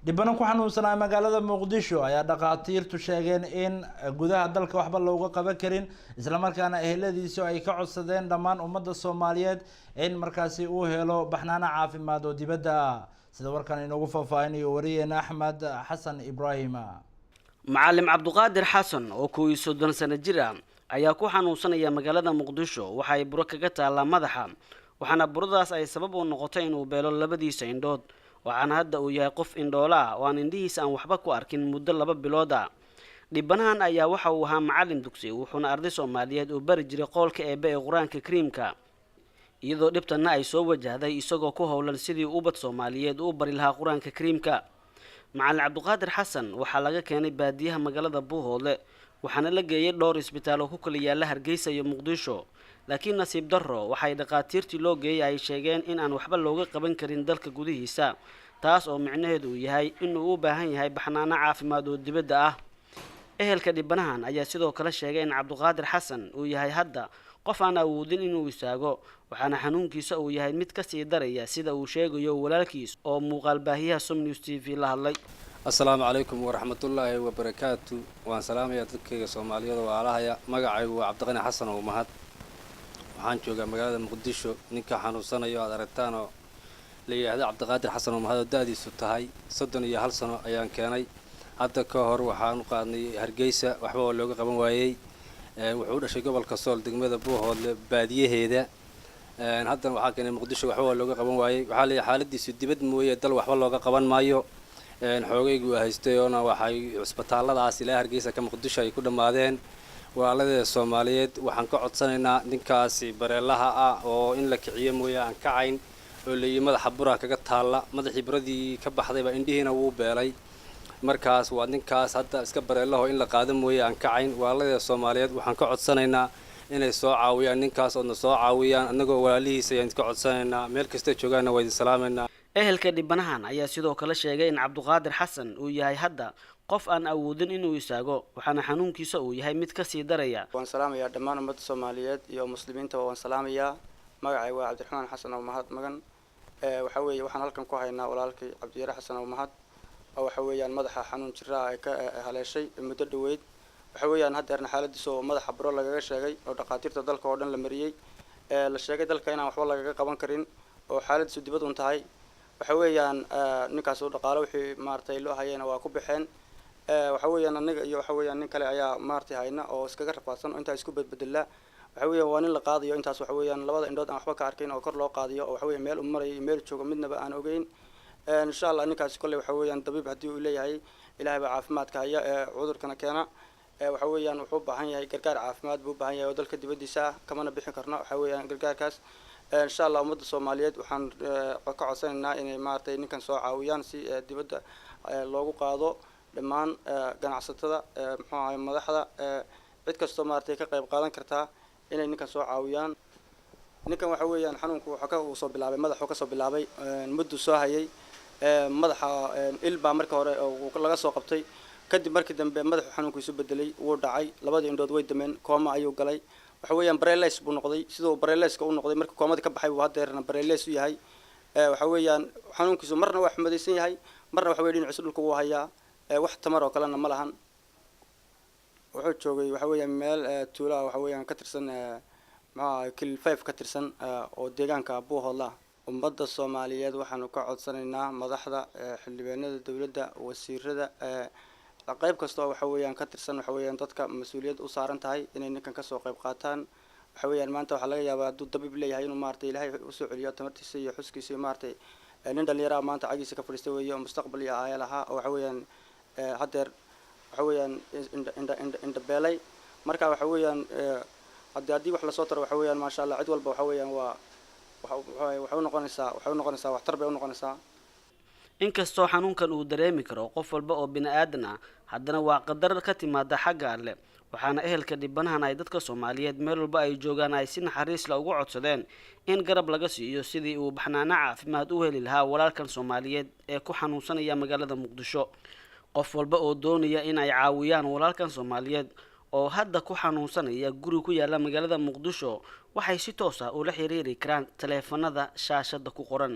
Dhibane ku xanuunsanaa magaalada Muqdisho ayaa dhaqaatiirtu sheegeen in gudaha dalka waxba looga qaban karin isla markaana eheladiisu ay ka codsadeen dhammaan ummadda Somaliyeed in markaasi uu helo baxnaano caafimaad oo dibadda ah sida warkan inoogu faahfaahinayo wariyeena Axmed Xasan Ibrahim. Macallim Cabduqaadir Xasan oo 30 sano jir ah ayaa ku xanuunsanaya magaalada Muqdisho waxa ay buro kaga taala madaxa waxaana buradaas ay sabab u noqotay inuu beelo labadiisa indhood waxaana hadda uu yahay qof indhoola oo aan indhihiisa aan waxba ku arkin muddo 2 bilood ah. Dhibanahan ayaa waxa uu ahaa macallin dugsi wuxuuna arday Soomaaliyeed u bari jiray qoolka eebe ee Quraanka Kariimka iyadoo dhibtana ay soo wajahday isagoo ku howlan sidii ubad Soomaaliyeed u bari lahaa Quraanka Kariimka. Macallim Cabduqaadir Xasan waxa laga keenay baadiyaha magaalada Buuhoodle waxaana la geeyay dhowr isbitaal oo ku kala yaala Hargeysa iyo Muqdisho laakiin nasiib darro waxay dhaqaatiirtii loo geeyay ay sheegeen in aan waxba looga qaban karin dalka gudihiisa taas oo micnaheedu yahay inuu u baahan yahay baxnaano caafimaad oo dibadda ah. Ehelka dhibanahan ayaa sidoo kale sheegay in Cabduqaadir Xasan uu yahay hadda qof aan awoodin inuu istaago waxaana xanuunkiisa uu yahay mid ka sii daraya sida uu sheegayo walaalkiis oo muuqaal baahiyaha SomNews TV la hadlay. السلام عليكم ورحمة الله وبركاته وأنا سلام يا تذكر الصومالية وعلىها مجاعي وعبدالغني حسن ومهد وحان جوجا مقالة مقدشو نكا حنوصنا يا درتانو لي هذا عبدالقادر حسن ومهد دادي ستهاي صدني يا هل سنة أيام كاني حتى كهر وحان قادني هرجيسة وحبوا اللوجا قبل وايي وحول شيء قبل كسول دقمة بوه البادية هيدا حتى وحاكن مقدشو وحبوا اللوجا قبل وايي حالة دي سد بد مويه دل وحبوا اللوجا قبل مايو xoogaygu haysteeyona waxay isbitaalladaas ilaa Hargeysa ka Muqdisho ay ku dhamaadeen walaalada Soomaaliyeed waxaan ka codsanaynaa ninkaasi bareelaha ah oo in la kiciyo mooyaan kacayn oo leeyahay madaxa buraha kaga taala madaxii buradii ka baxdayba indhihiina wuu beelay markaas waa ninkaas hadda iska bareelaho in la qaado mooyaan kacayn walaalada Soomaaliyeed waxaan ka codsanaynaa inay soo caawiyaan ninkaas oo soo caawiyaan anagoo walaalihiisa ayaan ka codsanaynaa meel kasta joogaana way salaameynaa. Ehelka dhibanahan ayaa sidoo kale sheegay in Cabduqaadir Xasan uu yahay hadda qof aan awoodin inuu istaago waxaana xanuunkiisa uu yahay mid ka sii daraya. waan salaamayaa dhammaan ummadda Soomaaliyeed iyo muslimiinta waan salaamayaa magacay waa Cabdiraxmaan Xasan oo mahad magan waxa weeye waxaan halkan ku haynaa walaalkay Cabdiyare Xasan oo mahad oo waxa weeyaan madaxa xanuun jira ay ka haleeshay muddo dhaweyd waxa weeyaan haddeerna xaaladiisa oo madaxa buro lagaga sheegay oo dhaqaatiirta dalka oo dhan la mariyay la sheegay dalka inaan waxba laga qaban karin oo xaaladiisu dibad u tahay waxa weeyaan ninkaas oo dhaqaale wixii maartay loo hayeen waa ku bixeen waxa weeyaan aniga iyo waxa weeyaan nin kale ayaa maartay hayna oo iskaga rafaadsan oo inta isku bedbedela waxa weeyaan waa nin la qaadayo intaas waxa weeyaan labada indhood aan waxba ka arkin oo kor loo qaadiyo oo waxa weeyaan meel u maray meel joogo midnaba aan ogeyn insha Allah ninkaas kullee waxa weeyaan dabiib hadii uu leeyahay ilaahay baa caafimaadka haya cudurkana keena waxa weeyaan wuxuu baahan yahay gargaar caafimaad buu baahan yahay oo dalka dibadiisa kamana bixin karno waxa weeyaan gargaarkaas إن شاء الله مدة الصوماليات وحن قاعدين إن مارتي نكن سوا عويان سي دبده لوجو قاضو لمان جناح ستة مع مدحضة عد كستو مارتي كقريب قادن كرتها إن نكن سوا عويان نكن وحويان حنون حكاه وصوب اللعبة مدح حكاه صوب اللعبة مدة سوا هي مدح إلبا مركور وكل جا سوا قبتي كدي مركز مدح حنون كيسوب بدلي ودعي لبادي إندود ويد من كوما أيو قلي waxaweyaan bareelays buu noqday sidoo bareelayska uu noqday markii koomada ka baxay uu hadeerna bareelays u yahay waxaweyaan xanuunkiisu marna wax madaysan yahay marna waxa weeyaan dhinaciisa dhulka uu hayaa wax tamar oo kale ma lahan wuxuu joogay waxaweyaan meel tuula waxaweyaan ka tirsan kil 5 ka tirsan oo deegaanka Buuhoodla ummadda Soomaaliyeed waxaanu ka codsanaynaa madaxda xildhibaanada dawladda wasiirada qayb kasta waxa weeyaan ka tirsan waxa weeyaan dadka mas'uuliyad u saaran tahay inay ninkan ka soo qayb qaataan waxa weeyaan maanta waxa laga yaabaa dad dabiib leeyahay inuu maartay ilaahay u soo celiyo tamartiisa iyo xuskiisa maartay nin dhalinyaro maanta cagiisa ka fadhiistay weeyo mustaqbal iyo ayaa laha waxa weeyaan hadeer waxa weeyaan inda beelay marka waxa weeyaan hadii wax la soo taro waxa weeyaan ma sha Allah cid walba waxa weeyaan waxa u noqonaysaa waxtar bay u noqonaysaa. inkastoo xanuunkan uu dareemi karo qof walba oo bini'aadan ah haddana waa qadar ka timaada xagga Alle waxaana ehelka dhibanahan ay dadka Soomaaliyeed meel walba ay joogaan ay si naxariis la ugu codsadeen in garab laga siiyo sidii uu baxnaano caafimaad u heli lahaa walaalkan Soomaaliyeed ee ku xanuunsanaya magaalada Muqdisho qof walba oo doonaya in ay caawiyaan walaalkan Soomaaliyeed oo hadda ku xanuunsanaya guri ku yaala magaalada Muqdisho waxay si toos ah ula xiriiri karaan taleefanada shaashada ku qoran.